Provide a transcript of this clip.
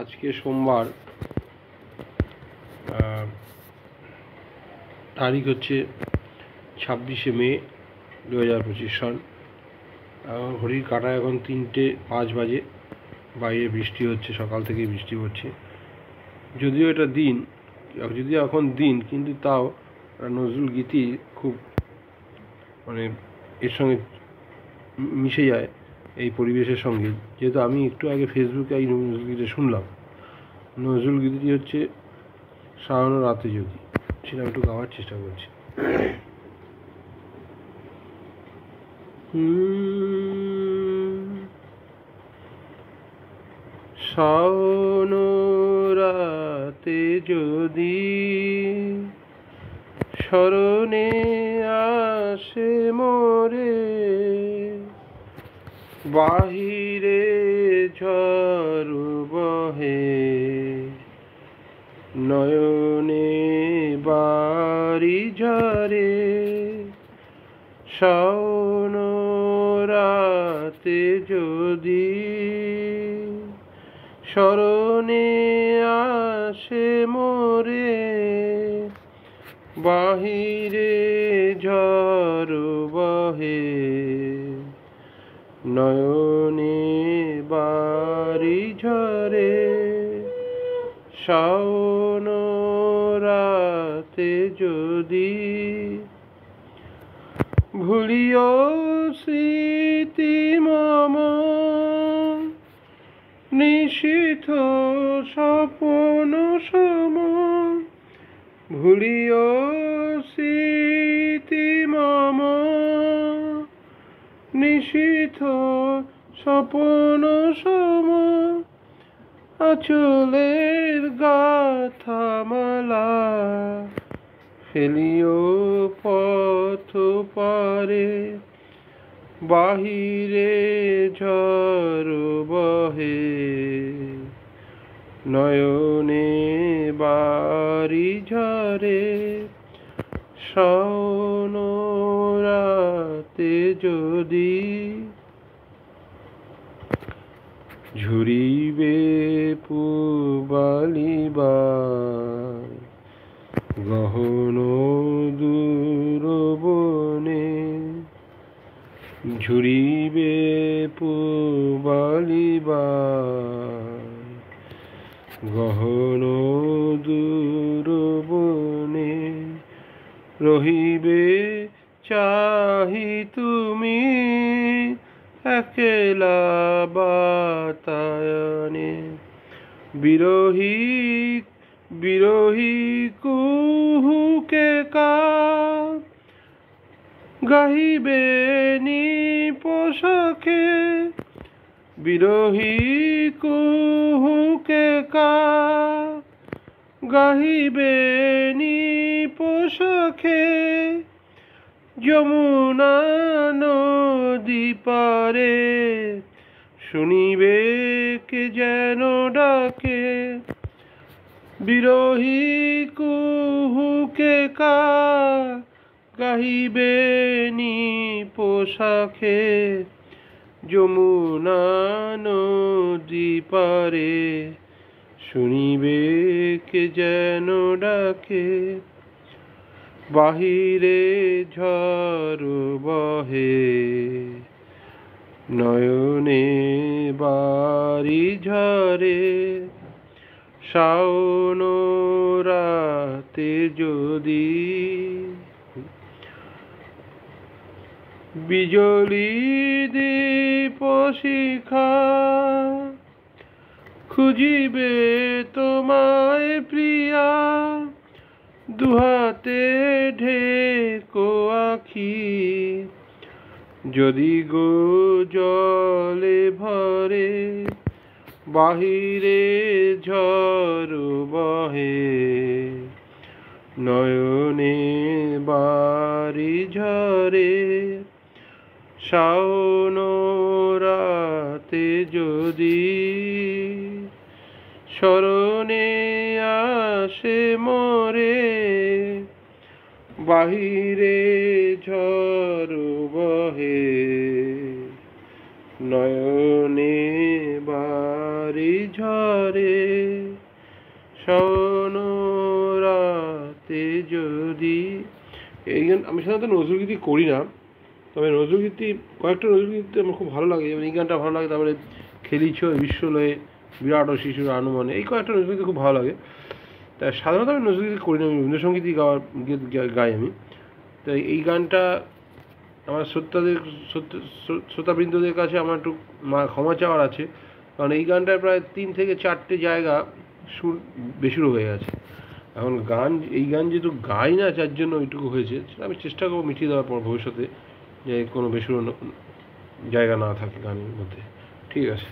আজকে সোমবার, তারিখ হচ্ছে 26শে মে 2025 সন। ঘড়ির কাঁটা এখন 3:05 বাজে। বাইরে বৃষ্টি হচ্ছে, সকাল থেকেই বৃষ্টি হচ্ছে। যদিও এটা দিন, যদিও এখন দিন, কিন্তু তাও নজরুল গীতি খুব এর সঙ্গে মিশে যায়, এই পরিবেশের সঙ্গে। যেহেতু আমি একটু আগে ফেসবুকে এই নজরুল গীতি শুনলাম। নজরুল গীতিটি হচ্ছে সারানো রাতে যদি, সেটা একটু গাওয়ার চেষ্টা করছি। সারানো রাতে যদি স্মরণে আসে মোরে, বাহিরে ঝড় বহে, নয়নে বাড়ি ঝরে। শাওন রাতে যদি স্মরণে আসে মোরে, বাহিরে ঝড় বহে, নয়নে বাড়ি ঝরে। শাওন রাতে যদি ভুলিও স্মৃতি মম, নিশীথ স্বপ্ন সম। ভুলিও স্মৃতি মম, নিশীথ স্বপ্ন সম। আঁচলের গাথা মালা ফেলিও পথ পারে, বাহিরে ঝড় বহে, নয়নে বাড়ি ঝরে। শাওন রাতে যদি ঝুরিবে পুবালিবার, গহন দূর বনে। ঝুরিবে পুবালিবার, গহন দূর বনে। রহিবে চাহি তুমি একলা বাতায়নে, বিরহী বিরহী কুহুকে কার গাহিবে নিপোষাখে। বিরহী কুহুকে কার গাহিবে নিপোষাখে। যমুনা নদী পারে শুনিবে কে যেন ডাকে, বিরহী কুহুকে কার গাহিবে নিপোষাখে। যমুনা নদী পারে শুনিবে কে যেন ডাকে, বাহিরে ঝড় বহে, নয়নে বাড়ি ঝরে। শাওন রাতে যদি বিজলি দীপ শিখা খুঁজিবে তোমায় প্রিয়া, দুহাতে ঢেকো আখি, যদি গো জলে ভরে, বাহিরে ঝড় বহে, নয়নে বাড়ি ঝরে। শাওন রাতে যদি স্মরণে আসে মোরে, বাহিরে ঝড় বহে, নয়নে বা ঝরে ঝরে সনরাতে যদি। এই গান আমি সাধারণত নজরুলগীতি করি না, তবে নজরুলগীতি কয়েকটা নজরুলগীতি আমার খুব ভালো লাগে, যেমন এই গানটা ভালো লাগে, তারপরে খেলিছ বিশ্বলয়ে বিরাট ও শিশুর আনুমানে, এই কয়েকটা নজরুলগীতি খুব ভালো লাগে। তাই সাধারণত আমি নজরুলগীতি করি না, আমি রবীন্দ্রসঙ্গীতই গাই আমি। তাই এই গানটা আমার শ্রোতাবৃন্দদের কাছে আমার একটু ক্ষমা চাওয়ার আছে, কারণ এই গানটায় প্রায় 3 থেকে 4টে জায়গা সুর বেসুরো হয়ে গেছে। এখন এই গান যেহেতু গাই না, যার জন্য ওইটুকু হয়েছে, সেটা আমি চেষ্টা করবো মিটিয়ে দেওয়ার পর ভবিষ্যতে, যে কোনো বেসুরো জায়গা না থাকে গানের মধ্যে। ঠিক আছে।